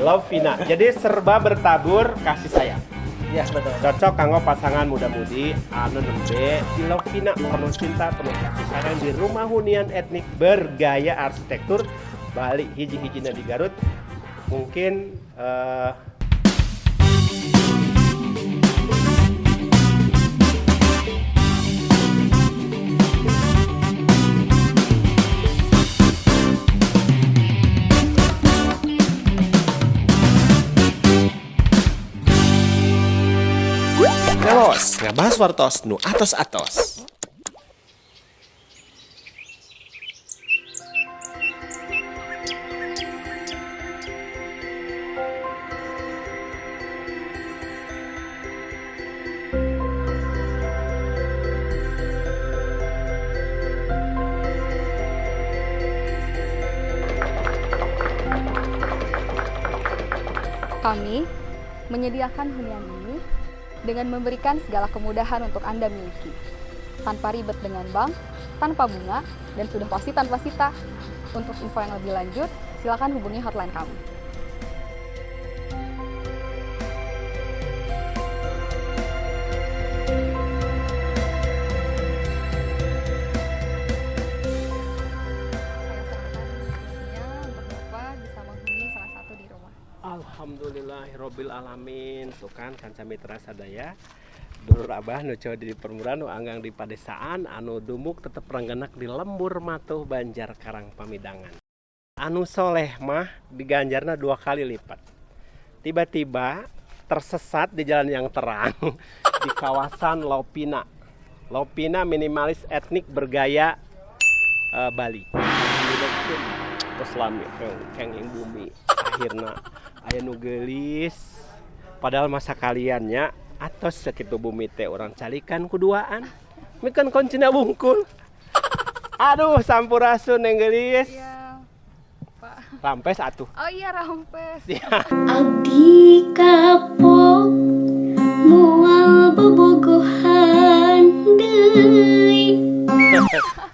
Lovina. Jadi serba bertabur kasih sayang. Iya, betul. Cocok kanggo pasangan muda-mudi anu nembe di Lovina penuh cinta, penuh kasih sayang di rumah hunian etnik bergaya arsitektur Bali hiji-hijina di Garut. Mungkin Ngalos, ngabahas wartos nu atos-atos. Kami menyediakan hunian ini dengan memberikan segala kemudahan untuk Anda miliki. Tanpa ribet dengan bank, tanpa bunga, dan sudah pasti tanpa sita. Untuk info yang lebih lanjut, silakan hubungi hotline kami. Untuk Bapak bisa menghuni salah satu di rumah. Alhamdulillahirabbil alamin. Tuh kan kanca mitra sadaya. Dulur Abah nu coba di permuran nu anggang di padesaan anu dumuk tetep renggenek di lembur matuh Banjar Karang Pamidangan. Anu soleh mah diganjarna 2 kali lipat. Tiba-tiba tersesat di jalan yang terang di kawasan Lovina. Lovina minimalis etnik bergaya Bali. Terus lami kenging bumi akhirna aya nu geulis padahal masa kaliannya atos sakitu bumi teh urang calikan kuduaan mikeun kuncina bungkul. Aduh sampurasun yang geulis. Iya, Pak. Rampes atuh. Oh iya, rampes. Abdi kapok mual bobogohan deui.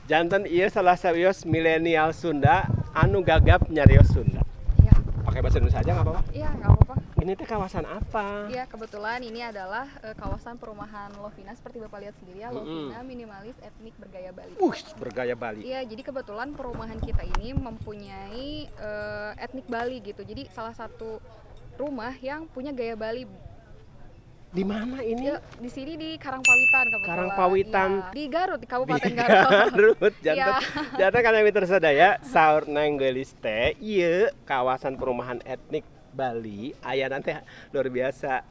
Janten ieu salah sawios milenial Sunda anu gagap nyarios Sunda. Iya. Pakai bahasa Indonesia aja nggak apa-apa. Iya, nggak apa-apa. Ini teh kawasan apa? Iya, kebetulan ini adalah kawasan perumahan Lovina seperti Bapak lihat sendiri ya, Lovina minimalis etnik bergaya Bali. Bergaya Bali. Iya, jadi kebetulan perumahan kita ini mempunyai etnik Bali gitu. Jadi salah satu rumah yang punya gaya Bali. Di mana ini? Ya, di sini di Karangpawitan kebetulan. Karangpawitan. Ya, di Garut, di Kabupaten Garut. Garut, janten. Iya. Janten kana mitra sadaya, saur nang geulis teh ieu kawasan perumahan etnik Bali aya nanti luar biasa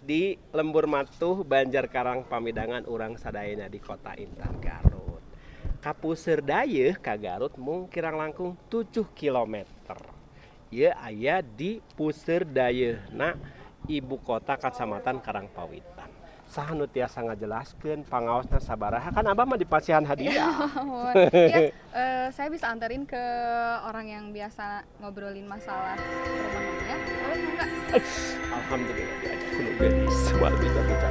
di Lembur Matuh Banjar Karang Pamidangan urang sadayana di Kota Intan Garut. Kapuseur dayeuh ka Garut mung kirang langkung 7 km. Ieu aya di puseur dayeuna ibu kota Kacamatan Karangpawitan. Saha nu tiasa ngajelaskeun pangaosna sabaraha kan Abah mah di pasihan hadiah. Ya, saya bisa anterin ke orang yang biasa ngobrolin masalah perumahannya. Boleh enggak? Alhamdulillah diajak kuno gelis soal bicara.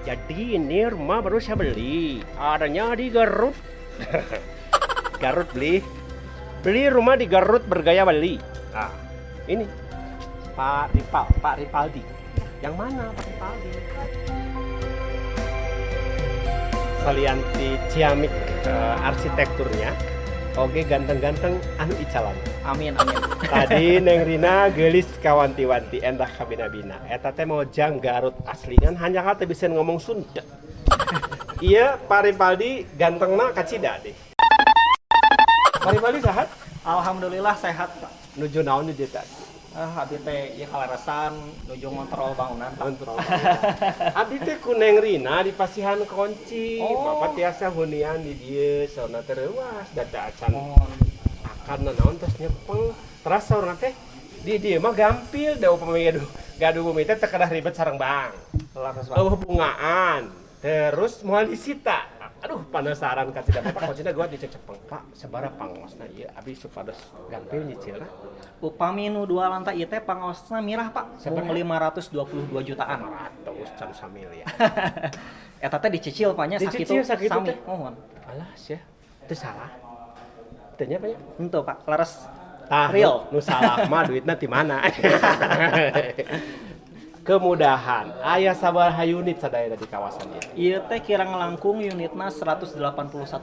Jadi ini rumah baru saya beli, adanya di Garut. Garut beli rumah di Garut bergaya Bali. Nah, ini Pak Ripaldi. Yang mana Pak Ripaldi? Salianti ciamik arsitekturnya. Oke ganteng-ganteng anu icalan. Amin. Tadi Neng Rina geulis kawanti-wanti endah kabina-bina. Eta teh mojang Garut aslingan hanya teh bisa ngomong Sunda. Iya, Pak Ripaldi gantengna kacida deh. Pak Ripaldi sehat? Alhamdulillah sehat, Pak. Nuju naon di dieu teh? Abdi teh ieu kaleresan nuju ngontrol bangunan, Pak. Kontrol. Abdi teh ku Neng Rina di Pasihan Konci. Bapak tiasa hunian di dieu saurna teh reuas dada acan. Akan naon tos nyepeng. Teras saurna teh di dieu mah gampil da upami gaduh bumi teh teu kedah ribet sareng bank. Laras, Pak. Bungaan. Terus moal disita. Aduh penasaran ka tidak Bapak kocina gua dicecepeng. Pak, sabaraha pangosna ieu abi supados gampil nyicilna? Upami nu 2 lantai ieu teh pangosna mirah, Pak. Sabaraha? 522 jutaan. 100 can samiliar. eta teh dicicil panya Dicicil sakitu sami. teh? Mohon. Alah sia, teu salah. Teu nya nya. Henteu Pak, laras Tah, real. nu salah mah duitna ti mana? Kemudahan, aya sabaraha unit sadaya di kawasan ieu? Ieu teh kira ngelangkung unitna 181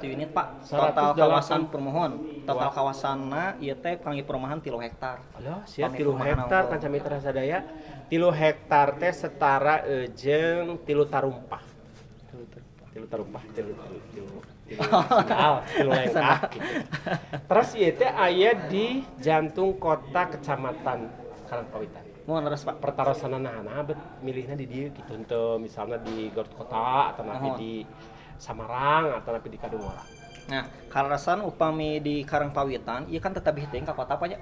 unit Pak. Total 180. kawasan permohon. Total kawasanna ieu teh kangge perumahan 3 hektar. Alah, sia Pami 3 perumahan hektar unggul. kan Mitra Sadaya. 3 hektar teh setara jeung 3 tarumpah. 3 tarumpah, 3 lengkah gitu. Terus ieu teh aya di jantung kota kecamatan Karangpawitan. Mohon leres Pak. Pertarosanana bet milihna di dieu kitu henteu misalnya di Garut Kota atau napi Mohon. di Samarang atau napi di Kadungora. Nah, karasan upami di Karangpawitan, ieu kan tetep hiteng ka kota Pak nya.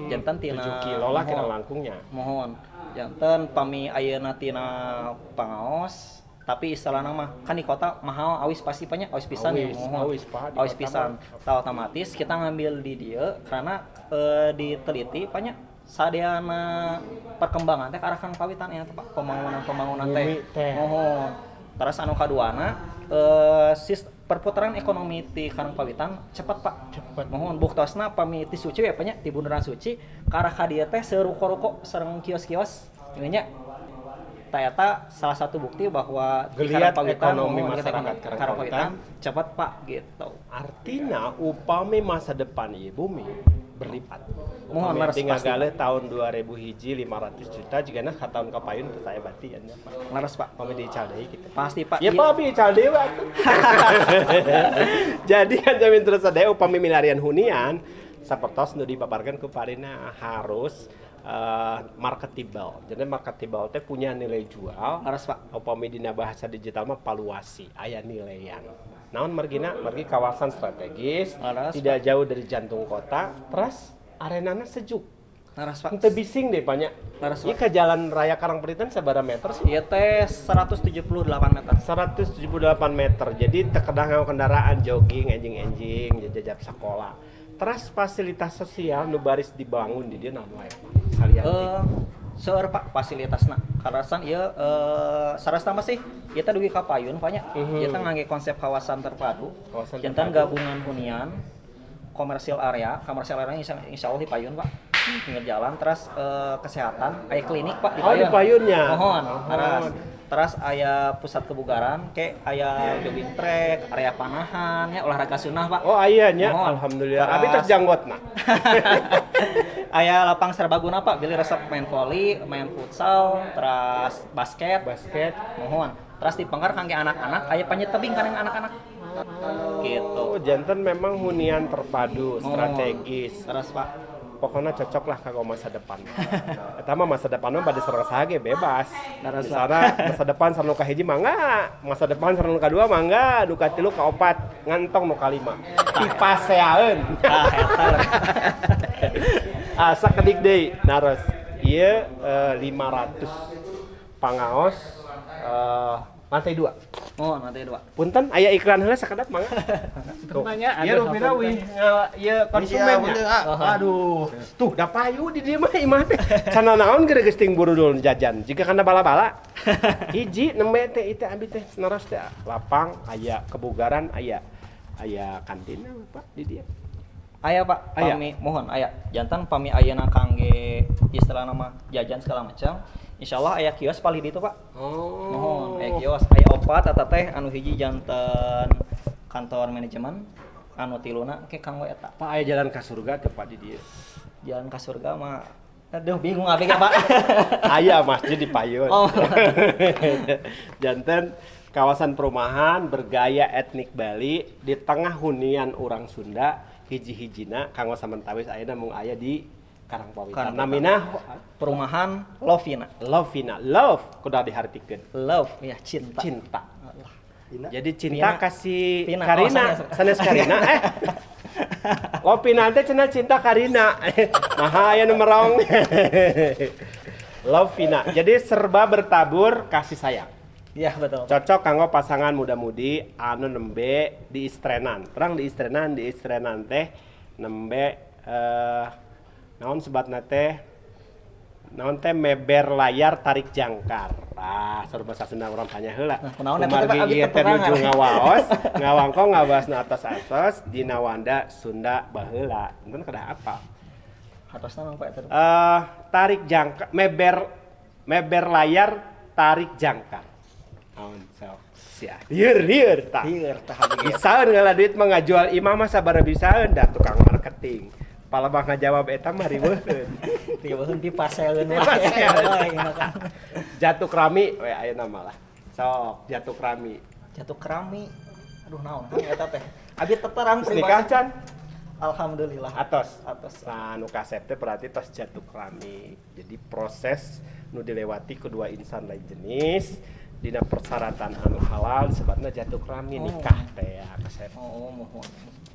Janten tina 7 kilo lah kira mohon. langkungnya. Mohon. Janten pami ayeuna tina pangaos, tapi istilahna mah kan di kota mahal awis pasti Pak nya, awis pisan ya. Awis, Mohon. awis, Pak, di Awis kota pisan. Tah otomatis kita ngambil di dieu karena diteliti Pak nya sadeana perkembangan teh ke arah Karangpawitan ya Pak, pembangunan Bumi teh. teh. Mohon. Terus anu kaduana perputaran ekonomi di Karangpawitan cepat Pak. Cepet. Mohon buktosna pami ti suci ya Pak nya, ti bundaran suci ka arah ka dieu teh seruko-ruko sareng kios-kios. Ieu nya ta eta salah satu bukti bahwa di Geliat Karangpawitan, ekonomi mohon, masyarakat kita Karangpawitan. cepat Pak gitu. Artinya upami masa depan ieu bumi berlipat. Mohon Upami leres tinggal pasti. gale tahun 2000 hiji 500 juta jigana ka tahun kapayun teu saya bati anya Pak. Laras Pak. Upami diical deui gitu. Pasti Pak. Ya Ieu- Pak abi ical deui atuh. Jadi kan jamin terus sadaya upami milarian hunian sapertos nu dipaparkeun ku parina harus marketable. Jadi marketable teh punya nilai jual. Laras Pak. Upami dina bahasa digital mah valuasi, aya nilaian. Naon margina? Margi kawasan strategis, Laras, tidak jauh dari jantung kota, terus arenana sejuk. Laras Pak. Henteu bising deh banyak. Laras Ieu Pak. ke jalan raya Karangpawitan sabaraha meter sih? Ieu teh 178 meter. 178 meter. Jadi terkadang ngau kendaraan jogging, enjing-enjing, jajab sekolah. Terus fasilitas sosial nu baris dibangun di dieu naon wae Pak? Salian. Seueur Pak fasilitasna. Karasan ieu sarasta mah sih ieu teh dugi ka payun Pak nya. Ieu teh ngangge konsep kawasan terpadu. Kawasan Jantan terpadu. gabungan hunian, komersial area insya Allah di payun Pak. Pinggir jalan, terus kesehatan, aya klinik Pak di Oh, di payunnya. Mohon. Mohon. Terus aya pusat kebugaran, kayak aya jogging track, area panahan, ya olahraga sunnah Pak. Oh aya nya, Mohon. alhamdulillah. Teras- Abi tos janggotna. Aya lapang serbaguna Pak, bilih resep main volley, main futsal, terus basket. Basket. Mohon. Terus di penggar kangge anak-anak, aya panjat tebing kan yang anak-anak. Gitu. Oh, jantan memang hunian terpadu, Mohon. strategis. Terus Pak, Pokoknya cocok lah kanggo masa depan. Eta mah masa depan mah bade sareng saha ge bebas. Daras Misalnya masa depan sareng nu kahiji mangga, masa depan sareng nu kadua mangga, nu katilu kaopat, ngantong nu kalima. Dipaseaeun. eta lah. Asa kedik deui naros. Ieu 500 pangaos lantai 2. Mohon lantai 2. Punten aya iklan heula sakedap mangga. Tuh. Ieu rupina wih ieu konsumennya. Aduh. Tuh da payu di dieu mah imah teh. Cenah naon geus geus ting burudul jajan. Jika kana bala-bala. Hiji nembe teh itu abi teh naros teh lapang aya kebugaran aya kantin Pak di dieu. Aya Pak, Aya. pami mohon aya. Jantan pami ayeuna kangge istilah nama jajan segala macam. Insyaallah aya kios paling di itu Pak. Oh. Mohon aya kios, aya opat eta teh anu hiji janten kantor manajemen, anu tiluna ke kanggo eta. Pak aya jalan ka surga teh Pak di dieu. Jalan ka surga mah aduh bingung abi ka Pak. Aya masjid di Payun. Oh. Janten kawasan perumahan bergaya etnik Bali di tengah hunian orang Sunda hiji-hijina kanggo samentawis ayeuna mung aya di Karangpawitan. Namina Perumahan Lovina. Lovina. Love kudu dihartikeun. Love ya cinta. Cinta. Allah. Jadi cinta Vina. kasih Vina. Karina, Oh, sanes Karina. Lovina teh cenah cinta Karina. Nah, aya nu merong. Lovina. Jadi serba bertabur kasih sayang. Iya betul. Cocok kanggo pasangan muda-mudi anu nembe di istrenan. Terang di istrenan teh nembe naon sebatna teh naon teh meber layar tarik jangkar. Saur basa Sunda urang tanya heula. Nah, kunaon eta teh, Pak? Kumargi Abi ieu teh keterangan. nuju ngawaos, ngawangko ngabasna atos-atos dina Wanda Sunda baheula. Enten kada apa? Atosna naon Pak eta? Tarik jangkar meber layar tarik jangkar. Naon sok sia. Lieur tah. Lieur tah abi. Bisaeun ngala duit mah ngajual imah mah sabaraha bisaeun dah tukang marketing. Palebah ngajawab eta mah riweuheun. Tieueun dipaseeun wae. Dipaseeun. Enak kan. Jatuk Rami we ayeuna mah lah. Sok Jatuk Rami. Jatuh kerami. Aduh naon kan eta teh. Abi teterang Terus nikah can Alhamdulillah. atos. Atos. Nah, nu kasep teh berarti tos Jatuk Rami. Jadi proses nu dilewati kedua insan lain jenis dina persyaratan anu halal disebutna Jatuk Rami nikah teh ya kasep. Oh, mohon.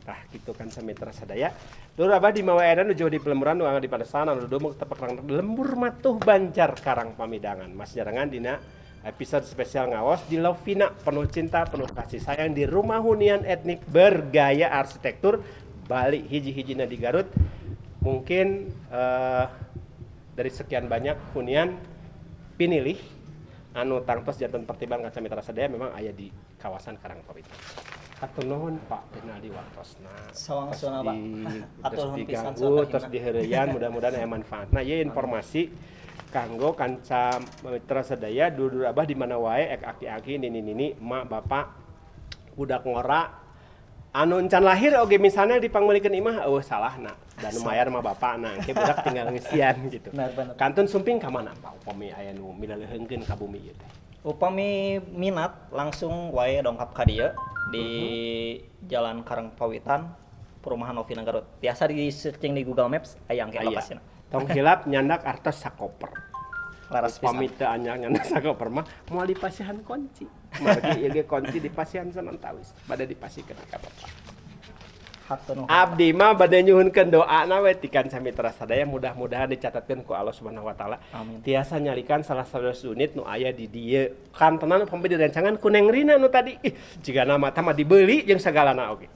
Tah gitu kan samitra sadaya. Lur abah di mawaedan nuju di pelemuran nu angga di padesan anu dumuk tepak rang lembur matuh Banjar Karang Pamidangan. Mas jarangan dina episode spesial ngawas di Lovina penuh cinta penuh kasih sayang di rumah hunian etnik bergaya arsitektur Bali hiji-hijina di Garut. Mungkin dari sekian banyak hunian pinilih anu tangtos janten pertimbangan kaca mitra sadaya memang aya di kawasan Karangpawitan. Hatur nuhun Pak tina diwaktosna. Sawangasuna, Pak. Hatur Terus nuhun pisan diganggu, saha terus hina. diheureyan mudah-mudahan aya manfaatna. Ieu informasi kanggo kanca mitra sadaya dulur abah di mana wae ek aki-aki nini-nini emak bapak budak ngora anu encan lahir oge misalnya dipanggulikeun imah salahna dan lumayan mah bapakna engke budak tinggal ngisian gitu. Benar. Kantun sumping ka mana Pak upami aya nu milaleheungkeun ka bumi ieu teh. Upami minat langsung wae dongkap ka dieu di Jalan Karangpawitan, Perumahan Novina Garut. Biasa di searching di Google Maps aya engke Aya. lokasina. Tong hilap nyandak artos sakoper. Laras pisan. Pamit teu anyang nyandak sakoper mah moal dipasihan kunci. Margi ieu ge kunci dipasihan samantawis bade dipasikeun ka Bapak. Hatur nuhun. Abdi mah bade nyuhunkeun doana we ti kanca mitra sadaya mudah-mudahan dicatatkeun ku Allah Subhanahu wa taala. Amin. Tiasa nyalikan salah satu unit nu aya di dieu. Kantenan pambe direncangan ku Neng Rina nu tadi. Jiga nama tah mah dibeli jeung sagalana oge.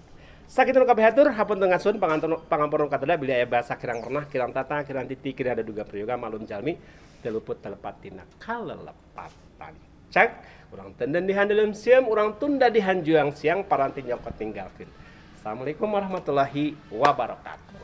Sakitu nu kabeh hatur hapunten ngasun pangampun kateda bila aya basa kirang renah, kirang tata, kirang titi, kirang ada duga prayoga malum jalmi teu luput telepat tina kalelepatan. Cek urang tenden di handeuleum sieum, urang tunda di hanjuang siang paranti nyokot tinggalkeun. Assalamualaikum warahmatullahi wabarakatuh.